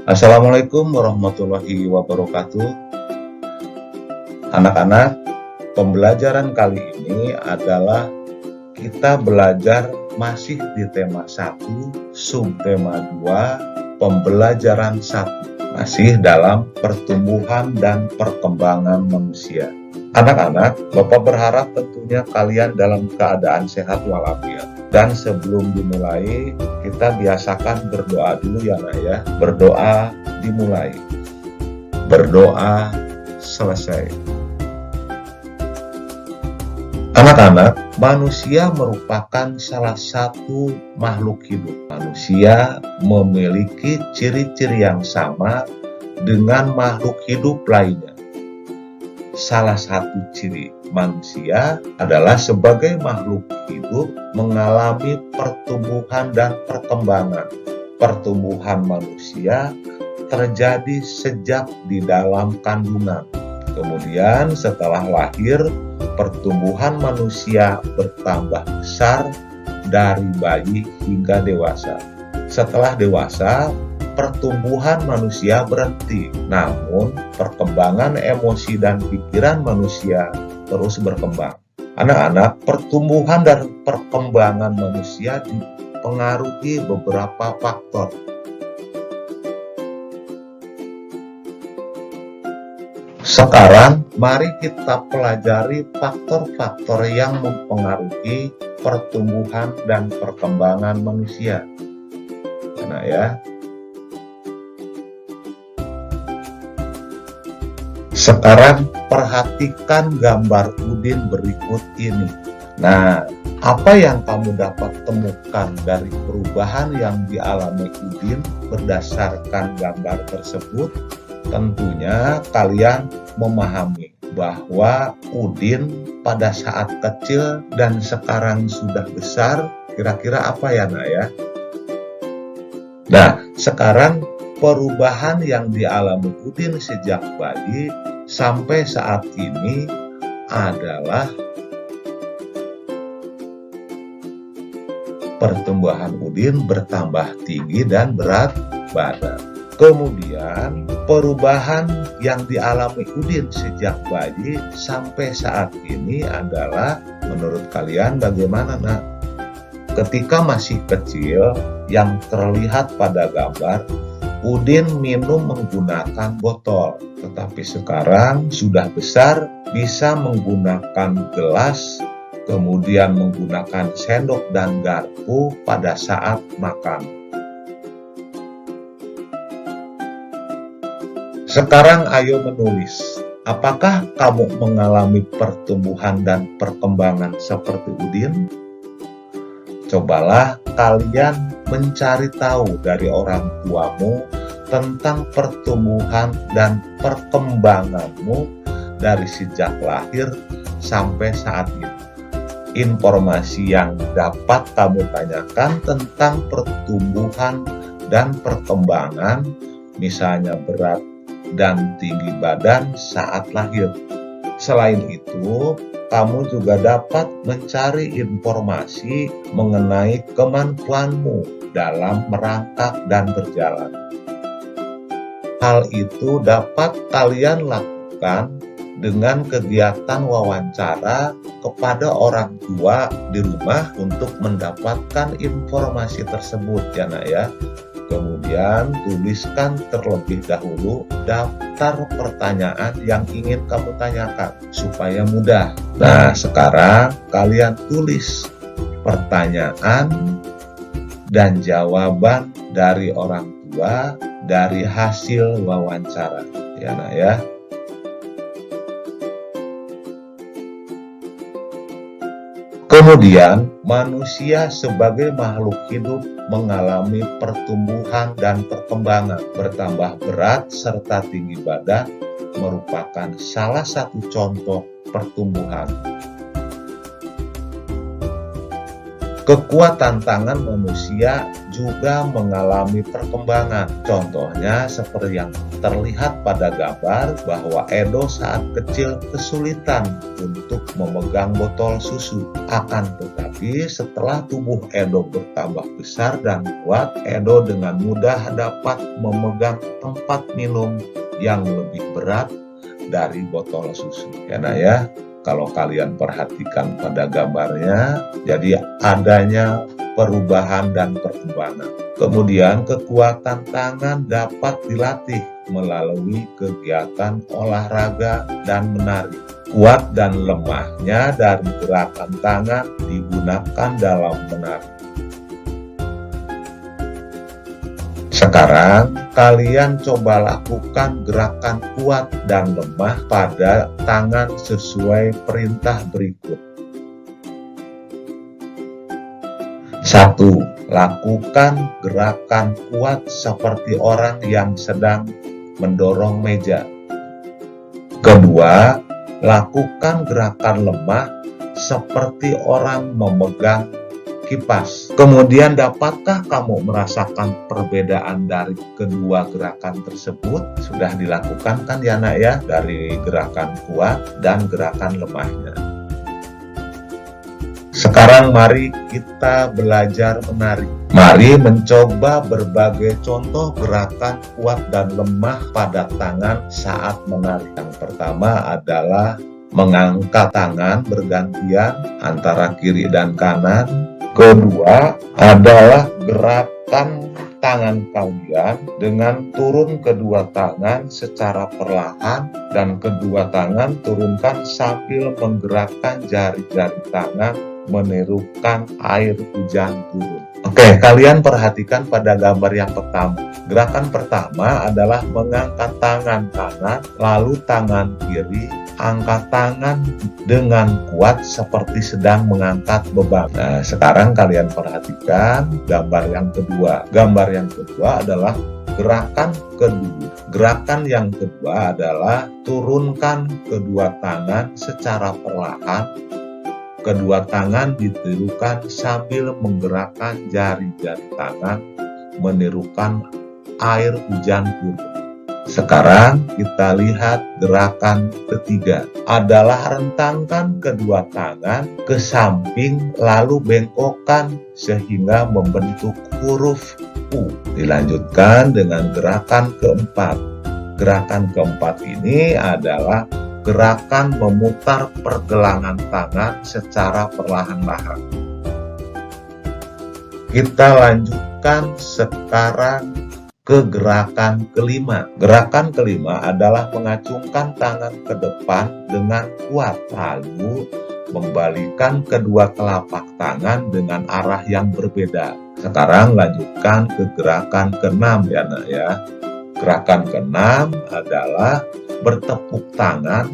Assalamualaikum warahmatullahi wabarakatuh. Anak-anak, pembelajaran kali ini adalah kita belajar masih di tema 1, subtema 2, pembelajaran 1, masih dalam pertumbuhan dan perkembangan manusia. Anak-anak, Bapak berharap tentunya kalian dalam keadaan sehat walafiat. Dan sebelum dimulai, kita biasakan berdoa dulu ya Nak ya. Berdoa dimulai. Berdoa selesai. Anak-anak, manusia merupakan salah satu makhluk hidup. Manusia memiliki ciri-ciri yang sama dengan makhluk hidup lainnya. Salah satu ciri manusia adalah sebagai makhluk hidup mengalami pertumbuhan dan perkembangan. Pertumbuhan manusia terjadi sejak di dalam kandungan. Kemudian setelah lahir, pertumbuhan manusia bertambah besar dari bayi hingga dewasa. Setelah dewasa, pertumbuhan manusia berhenti, namun perkembangan emosi dan pikiran manusia terus berkembang. Anak-anak, pertumbuhan dan perkembangan manusia dipengaruhi beberapa faktor. Sekarang, mari kita pelajari faktor-faktor yang mempengaruhi pertumbuhan dan perkembangan manusia. Nah ya. Sekarang perhatikan gambar Udin berikut ini. Nah, apa yang kamu dapat temukan dari perubahan yang dialami Udin berdasarkan gambar tersebut? Tentunya kalian memahami bahwa Udin pada saat kecil dan sekarang sudah besar, kira-kira apa ya Nak ya? Nah, sekarang perubahan yang dialami Udin sejak bayi sampai saat ini adalah pertumbuhan Udin bertambah tinggi dan berat badan. Kemudian perubahan yang dialami Udin sejak bayi sampai saat ini adalah, menurut kalian bagaimana Nak? Ketika masih kecil, yang terlihat pada gambar, Udin minum menggunakan botol, tetapi sekarang sudah besar bisa menggunakan gelas, kemudian menggunakan sendok dan garpu pada saat makan. Sekarang ayo menulis, apakah kamu mengalami pertumbuhan dan perkembangan seperti Udin? Cobalah kalian mencari tahu dari orang tuamu tentang pertumbuhan dan perkembanganmu dari sejak lahir sampai saat ini. Informasi yang dapat kamu tanyakan tentang pertumbuhan dan perkembangan, misalnya berat dan tinggi badan saat lahir. Selain itu, kamu juga dapat mencari informasi mengenai kemampuanmu dalam merangkak dan berjalan. Hal itu dapat kalian lakukan dengan kegiatan wawancara kepada orang tua di rumah untuk mendapatkan informasi tersebut ya Nak ya. Kemudian tuliskan terlebih dahulu daftar pertanyaan yang ingin kamu tanyakan supaya mudah. Nah, sekarang kalian tulis pertanyaan dan jawaban dari orang tua dari hasil wawancara. Ya Nak ya. Kemudian, manusia sebagai makhluk hidup mengalami pertumbuhan dan perkembangan. Bertambah berat serta tinggi badan merupakan salah satu contoh pertumbuhan. Kekuatan tangan manusia juga mengalami perkembangan. Contohnya seperti yang terlihat pada gambar bahwa Edo saat kecil kesulitan untuk memegang botol susu. Akan tetapi setelah tubuh Edo bertambah besar dan kuat, Edo dengan mudah dapat memegang tempat minum yang lebih berat dari botol susu. Ya, nah ya, kalau kalian perhatikan pada gambarnya, jadi adanya perubahan dan perkembangan. Kemudian kekuatan tangan dapat dilatih melalui kegiatan olahraga dan menari. Kuat dan lemahnya dari gerakan tangan digunakan dalam menari. Sekarang kalian coba lakukan gerakan kuat dan lemah pada tangan sesuai perintah berikut. 1. Lakukan gerakan kuat seperti orang yang sedang mendorong meja. 2. Lakukan gerakan lemah seperti orang memegang kipas. Kemudian dapatkah kamu merasakan perbedaan dari kedua gerakan tersebut? Sudah dilakukan kan ya nak ya, dari gerakan kuat dan gerakan lemahnya. Sekarang mari kita belajar menari. Mari mencoba berbagai contoh gerakan kuat dan lemah pada tangan saat menari. Yang pertama adalah mengangkat tangan bergantian antara kiri dan kanan. Kedua adalah gerakan tangan kalian dengan turun kedua tangan secara perlahan dan kedua tangan turunkan sambil menggerakkan jari-jari tangan menirukan air hujan turun. Oke, kalian perhatikan pada gambar yang pertama. Gerakan pertama adalah mengangkat tangan kanan, lalu tangan kiri, angkat tangan dengan kuat seperti sedang mengangkat beban. Nah, sekarang kalian perhatikan gambar yang kedua. Gambar yang kedua adalah gerakan kedua. Gerakan yang kedua adalah turunkan kedua tangan secara perlahan. Kedua tangan ditirukan sambil menggerakkan jari-jari tangan menirukan air hujan turun. Sekarang kita lihat gerakan ketiga adalah rentangkan kedua tangan ke samping lalu bengkokkan sehingga membentuk huruf U. Dilanjutkan dengan gerakan keempat. Gerakan keempat ini adalah gerakan memutar pergelangan tangan secara perlahan-lahan. Kita lanjutkan sekarang ke gerakan kelima. Gerakan kelima adalah mengacungkan tangan ke depan dengan kuat, lalu membalikan kedua telapak tangan dengan arah yang berbeda. Sekarang lanjutkan ke gerakan keenam ya nak ya. Gerakan keenam adalah bertepuk tangan,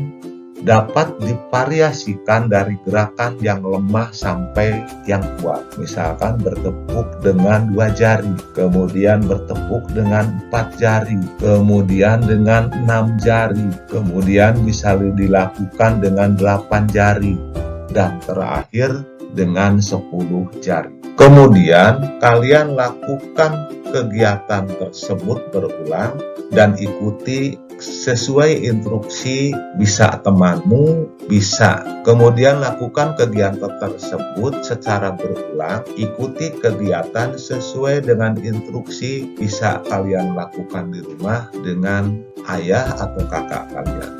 dapat divariasikan dari gerakan yang lemah sampai yang kuat. Misalkan bertepuk dengan 2 jari, kemudian bertepuk dengan 4 jari, kemudian dengan 6 jari, kemudian bisa dilakukan dengan 8 jari, dan terakhir dengan 10 jari. Kemudian kalian lakukan kegiatan tersebut berulang dan ikuti sesuai instruksi, bisa temanmu, bisa. Kemudian lakukan kegiatan tersebut secara berulang, ikuti kegiatan sesuai dengan instruksi, bisa kalian lakukan di rumah dengan ayah atau kakak kalian.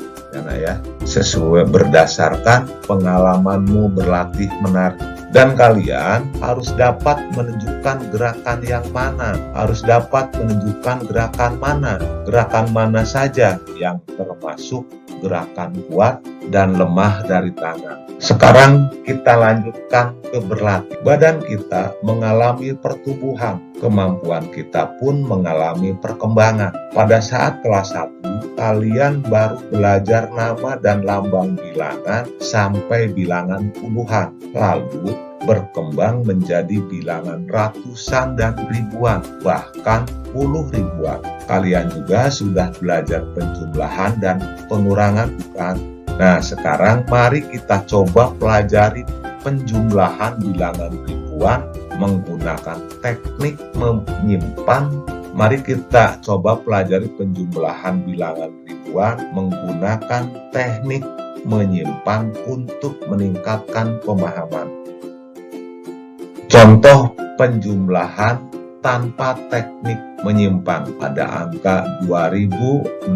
Ya, sesuai berdasarkan pengalamanmu berlatih menari. Dan kalian harus dapat menunjukkan gerakan yang mana, harus dapat menunjukkan gerakan mana saja yang termasuk gerakan kuat dan lemah dari tangan. Sekarang kita lanjutkan ke berlatih. Badan kita mengalami pertumbuhan, kemampuan kita pun mengalami perkembangan. Pada saat kelas 1, kalian baru belajar nama dan lambang bilangan sampai bilangan puluhan, lalu berkembang menjadi bilangan ratusan dan ribuan, bahkan puluh ribuan. Kalian juga sudah belajar penjumlahan dan pengurangan, bukan? Nah, sekarang mari kita coba pelajari penjumlahan bilangan ribuan menggunakan teknik menyimpan. Mari kita coba pelajari penjumlahan bilangan ribuan menggunakan teknik menyimpan untuk meningkatkan pemahaman. Contoh penjumlahan tanpa teknik menyimpan, ada angka 2653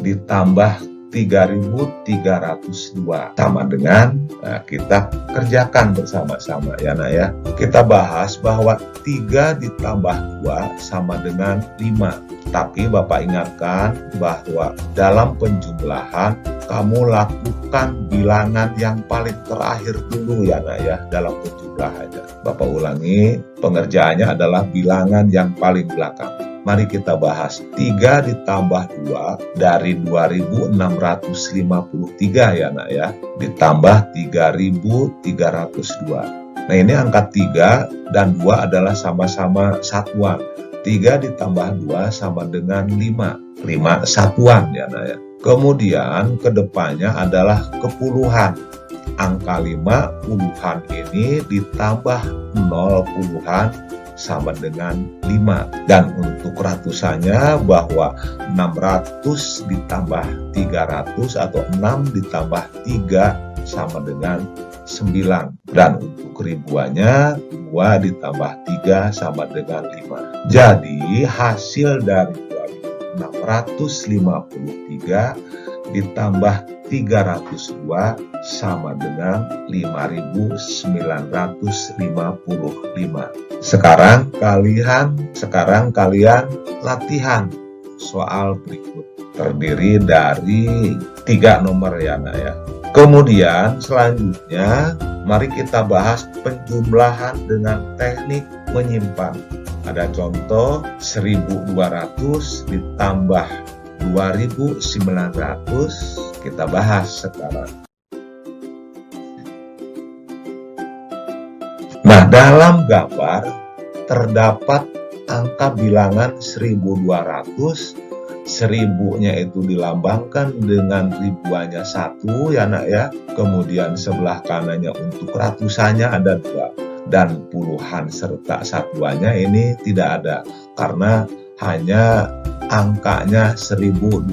ditambah 3302 sama dengan, kita kerjakan bersama-sama ya nak ya. Kita bahas bahwa 3 ditambah 2 sama dengan 5. Tapi Bapak ingatkan bahwa dalam penjumlahan kamu lakukan bilangan yang paling terakhir dulu ya nak ya dalam penjumlahannya. Bapak ulangi, pengerjaannya adalah bilangan yang paling belakang. Mari kita bahas 3 ditambah 2 dari 2653 ya nak ya, ditambah 3302. Nah ini angka 3 dan 2 adalah sama-sama satuan. 3 ditambah 2 sama dengan 5. 5 satuan ya nak ya. Kemudian kedepannya adalah kepuluhan. Angka 5 puluhan ini ditambah 0 puluhan sama dengan 5. Dan untuk ratusannya bahwa 600 ditambah 300 atau 6 ditambah 3 sama dengan 9. Dan untuk ribuannya 2 ditambah 3 sama dengan 5. Jadi hasil dari 2653 ditambah 302 sama dengan 5955. Sekarang kalian latihan soal berikut. Terdiri dari 3 nomor ya nak ya. Kemudian selanjutnya mari kita bahas penjumlahan dengan teknik menyimpan. Ada contoh 1200 ditambah 2900, kita bahas sekarang. Nah, dalam gambar terdapat angka bilangan 1200, 1000-nya itu dilambangkan dengan ribuannya 1 ya nak ya. Kemudian sebelah kanannya untuk ratusannya ada 2 dan puluhan serta satuannya ini tidak ada karena hanya angkanya 1200,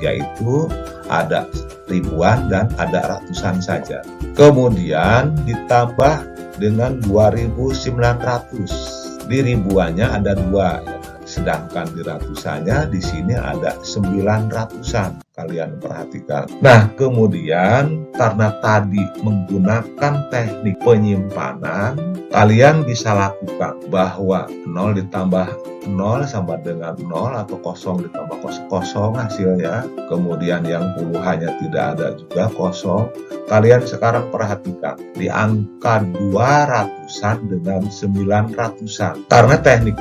yaitu ada ribuan dan ada ratusan saja. Kemudian ditambah dengan 2900. Di ribuannya ada 2 ya. Sedangkan di ratusannya di sini ada 900-an. Kalian perhatikan. Nah, kemudian karena tadi menggunakan teknik penyimpanan, kalian bisa lakukan bahwa 0 ditambah 0 sama dengan 0 atau 0 ditambah 0 hasilnya. Kemudian yang puluhannya tidak ada juga 0. Kalian sekarang perhatikan di angka 200-an dengan 900-an. Karena teknik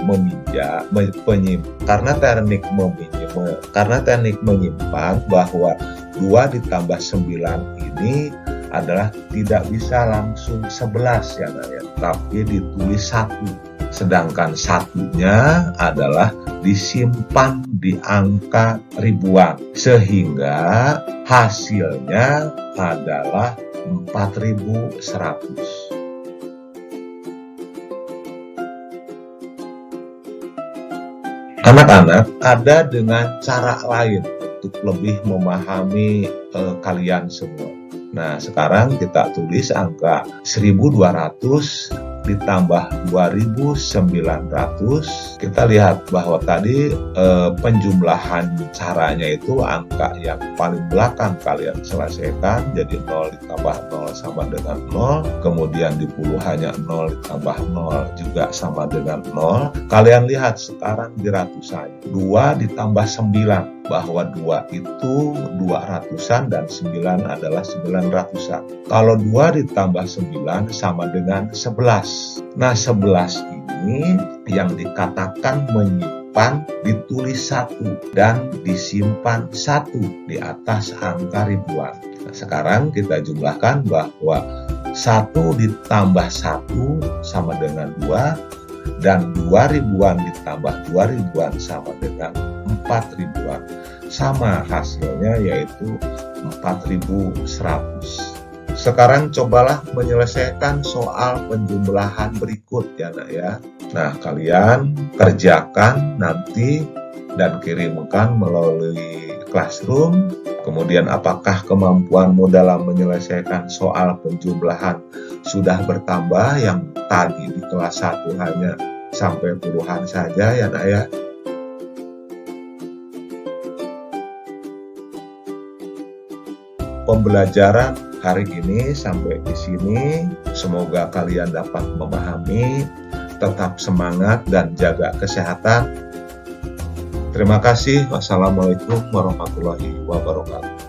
menyimpan bahwa 2 ditambah 9 ini adalah tidak bisa langsung 11 ya nak ya, tapi ditulis 1. Sedangkan satunya adalah disimpan di angka ribuan, sehingga hasilnya adalah 4100. Anak-anak, ada dengan cara lain untuk lebih memahami kalian semua. Nah, sekarang kita tulis angka 1200 ditambah 2900. Kita lihat bahwa tadi penjumlahan caranya itu angka yang paling belakang kalian selesaikan. Jadi 0 ditambah 0 sama dengan 0. Kemudian di puluhannya 0 ditambah 0 juga sama dengan 0. Kalian lihat sekarang di ratusannya. 2 ditambah 9. Bahwa 2 itu 200-an dan 9 adalah 900-an. Kalau 2 ditambah 9 sama dengan 11. Nah, 11 ini yang dikatakan menyimpan ditulis 1 dan disimpan 1 di atas angka ribuan. Nah, sekarang kita jumlahkan bahwa 1 ditambah 1 sama dengan 2 dan 2 ribuan ditambah 2 ribuan sama dengan 4 ribuan. Sama hasilnya yaitu 4100. Sekarang cobalah menyelesaikan soal penjumlahan berikut ya nak ya. Nah, kalian kerjakan nanti dan kirimkan melalui Classroom. Kemudian apakah kemampuanmu dalam menyelesaikan soal penjumlahan sudah bertambah, yang tadi di kelas 1 hanya sampai puluhan saja ya nak ya. Pembelajaran hari ini sampai di sini. Semoga kalian dapat memahami. Tetap semangat dan jaga kesehatan. Terima kasih. Wassalamualaikum warahmatullahi wabarakatuh.